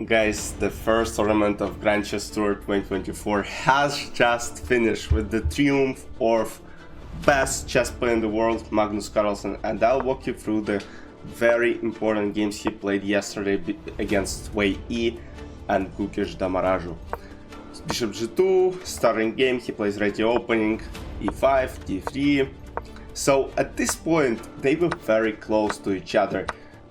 Guys, the first tournament of Grand Chess Tour 2024 has just finished with the triumph of best chess player in the world, Magnus Carlsen, and I'll walk you through the very important games he played yesterday against Wei Yi and Gukesh Damaraju. Bishop g2, starting game, he plays ready opening, e5, d3. So at this point they were very close to each other,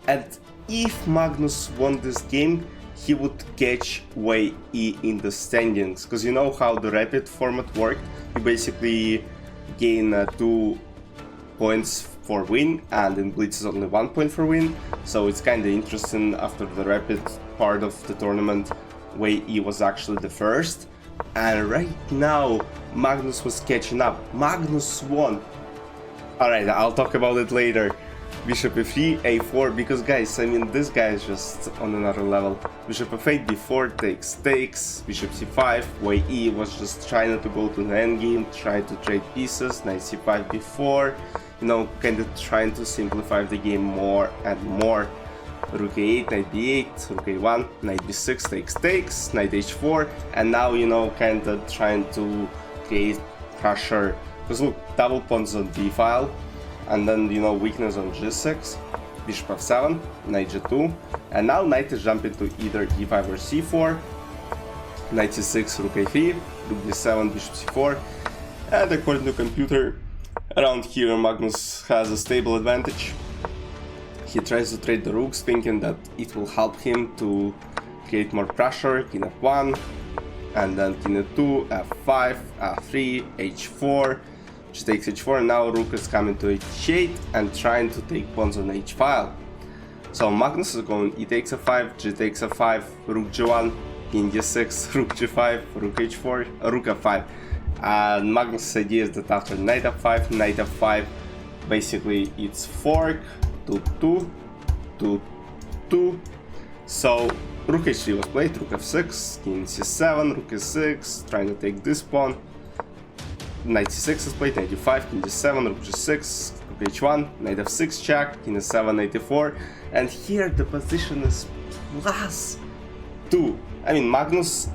and if Magnus won this game, he would catch Wei Yi in the standings, because you know how the rapid format worked. You basically gain 2 points for win, and in Blitz is only 1 point for win. So it's kind of interesting. After the rapid part of the tournament, Wei Yi was actually the first, and right now Magnus was catching up. Magnus won. Alright, I'll talk about it later. Bishop f3, a4, because guys, I mean, this guy is just on another level. Bishop f8, b4 takes, bishop c5, Wei Yi was just trying to go to the endgame, trying to trade pieces, knight c5, b4, you know, kind of trying to simplify the game more and more. Rook a8, knight b8, rook a1, knight b6, takes, knight h4, and now, you know, kind of trying to create pressure, because look, double pawns on d file, and then, you know, weakness on g6, bishop f7, knight g2, and now knight is jumping to either e5 or c4, knight c6, rook a3, rook d7, bishop c4, and according to computer, around here Magnus has a stable advantage. He tries to trade the rooks, thinking that it will help him to create more pressure, king f1, and then king f2, f5, f3, h4, takes h4, and now rook is coming to h8 and trying to take pawns on h file. So Magnus is going e takes f5, g takes f5, rook g1, king d6, rook g5, rook h4, rook f5. And Magnus' idea is that after knight f5, basically it's fork, 2-2, 2-2. So rook h3 was played, rook f6, king c7, rook e6, trying to take this pawn. Knight c6 is played, knight d5, king d7, rook g6, rook h1, knight f6 check, king e7, knight e4, and here the position is +2. I mean, Magnus,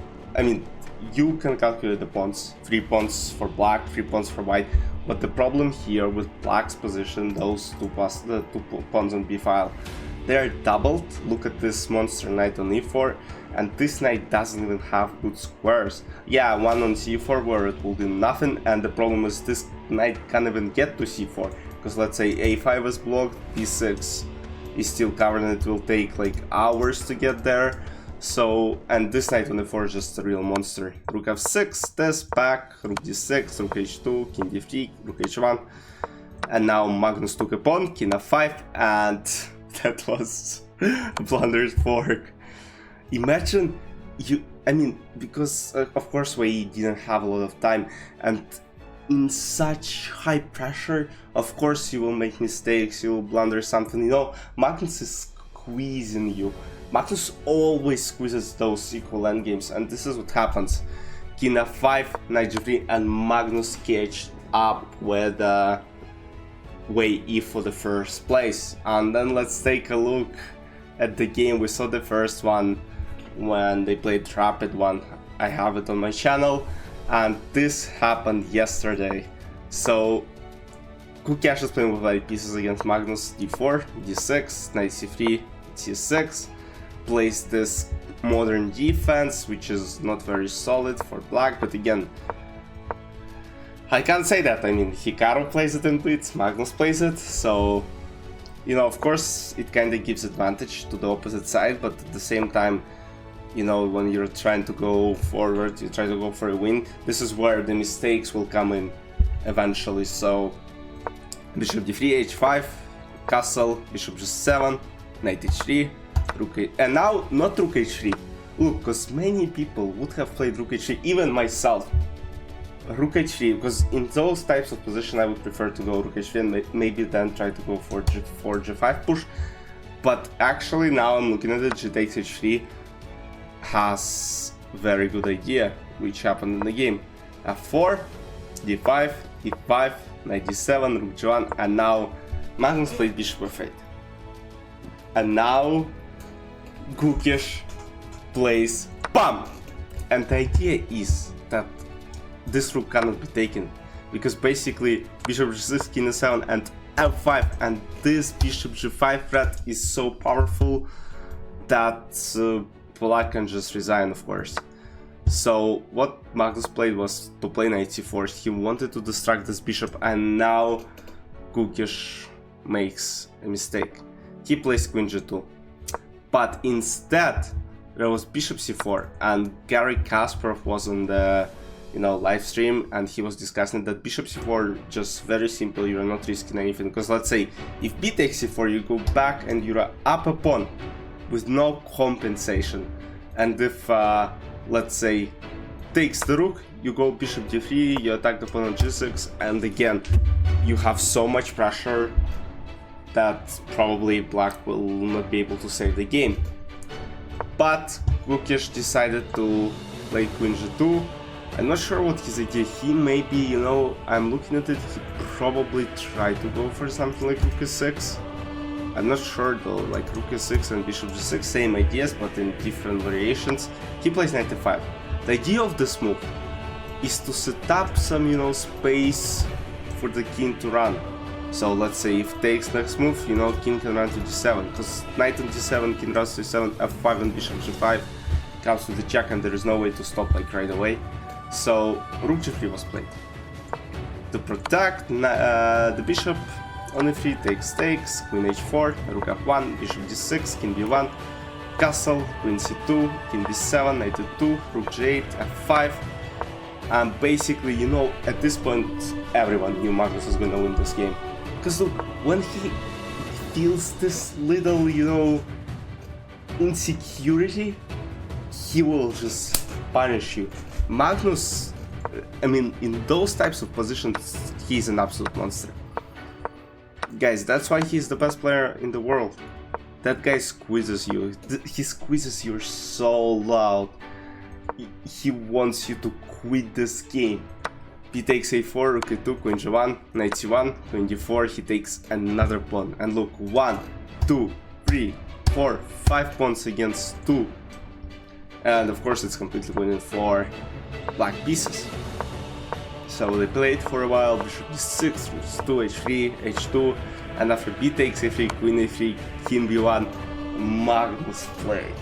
you can calculate the pawns, 3 pawns for black, 3 pawns for white, but the problem here with black's position, those two pawns on b file, they are doubled. Look at this monster knight on e4, and this knight doesn't even have good squares. Yeah, one on c4 where it will do nothing, and the problem is this knight can't even get to c4, because let's say a5 is blocked, b6 is still covered, and it will take like hours to get there. So, and this knight on e4 is just a real monster. Rook f6, this back, rook d6, rook h2, king d3, rook h1, and now Magnus took a pawn, king f5, and that was blunder's fork. Imagine because of course Wei Yi didn't have a lot of time, and in such high pressure, of course you will make mistakes, you will blunder something, you know, Magnus is squeezing you. Magnus always squeezes those equal endgames, and this is what happens. King f5, knight g3, and Magnus catched up with Wei Yi for the first place. And then let's take a look at the game. We saw the first one when they played Rapid one. I have it on my channel, and this happened yesterday. So Gukesh is playing with white pieces against Magnus, d4, d6, knight c3, c6, plays this modern defense, which is not very solid for black, but again, I can't say that. I mean, Hikaru plays it in Blitz, Magnus plays it, so, you know, of course it kind of gives advantage to the opposite side, but at the same time, you know, when you're trying to go forward, you try to go for a win, this is where the mistakes will come in eventually. So bishop d3, h5, castle, bishop g7, knight h3, rook a, and now not rook h3. Look, because many people would have played rook h3, even myself. Rook h3, because in those types of position I would prefer to go rook h3 and maybe then try to go for g5 push. But actually now I'm looking at it, g takes h3 has very good idea, which happened in the game. f4, d5, e5, knight d7, rook g1, and now Magnus played bishop f8. And now Gukesh plays BAM! And the idea is that this rook cannot be taken, because basically bishop g6, king e7 and f5, and this bishop g5 threat is so powerful that Polak can just resign, of course. So what Magnus played was to play knight c4. He wanted to distract this bishop, and now Kukish makes a mistake. He plays queen g2, but instead there was bishop c4, and Gary Kasparov was on the live stream, and he was discussing that bishop c4 just very simple. You're not risking anything, because let's say if b takes c4, you go back and you're up a pawn with no compensation, and if let's say takes the rook, you go bishop d3, you attack the pawn on g6, and again you have so much pressure that probably black will not be able to save the game. But Kukish decided to play queen g2. I'm not sure what his idea. He maybe, I'm looking at it, he probably tried to go for something like rook e6. I'm not sure though, like rook e6 and bishop g6, same ideas but in different variations. He plays knight e5. The idea of this move is to set up some, space for the king to run. So let's say if takes next move, king can run to d7, because knight on d7, king runs to d7, f5 and bishop g5 comes to the check, and there is no way to stop like right away. So rook g3 was played to protect the bishop. On e3 takes, queen h4, rook f1, bishop d6, king b1, castle, queen c2, king b7, knight e2, rook g8, f5. And basically, at this point everyone knew Magnus was gonna win this game, because look, when he feels this little insecurity, he will just punish you. Magnus, in those types of positions, he's an absolute monster. Guys, that's why he's the best player in the world. That guy squeezes you. He squeezes you so loud. He wants you to quit this game. He takes a4, rook e2, queen g1, knight c1, queen d4, he takes another pawn. And look, 1, 2, 3, 4, 5 pawns against 2. And of course it's completely winning for black pieces. So they played for a while, bishop d6, rook h2, h3, h2, and after b takes a3, queen a3, king b1, Magnus played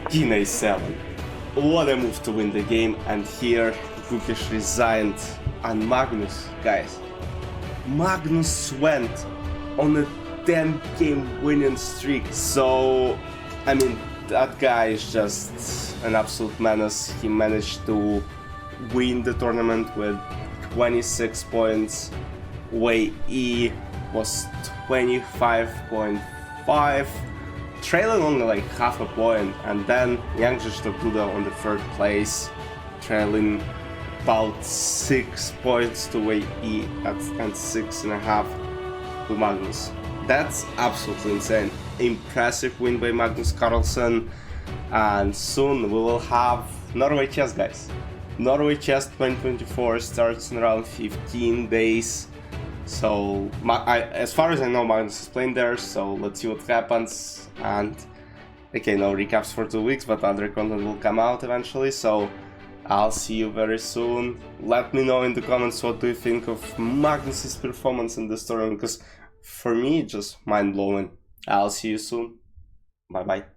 king a7. What a move to win the game, and here Kukish resigned, and Magnus, guys, Magnus went on a 10-game winning streak. So, that guy is just an absolute menace. He managed to win the tournament with 26 points. Wei Yi was 25.5, trailing only like half a point, and then Yang Duda on the third place, trailing about 6 points to Wei Yi and 6.5 to Magnus. That's absolutely insane. Impressive win by Magnus Carlsen, and soon we will have Norway Chess, guys. Norway Chess 2024 starts in around 15 days. So, as far as I know, Magnus is playing there, so let's see what happens. And, okay, no recaps for 2 weeks, but other content will come out eventually, so I'll see you very soon. Let me know in the comments what do you think of Magnus's performance in this tournament, because for me, just mind-blowing. I'll see you soon. Bye-bye.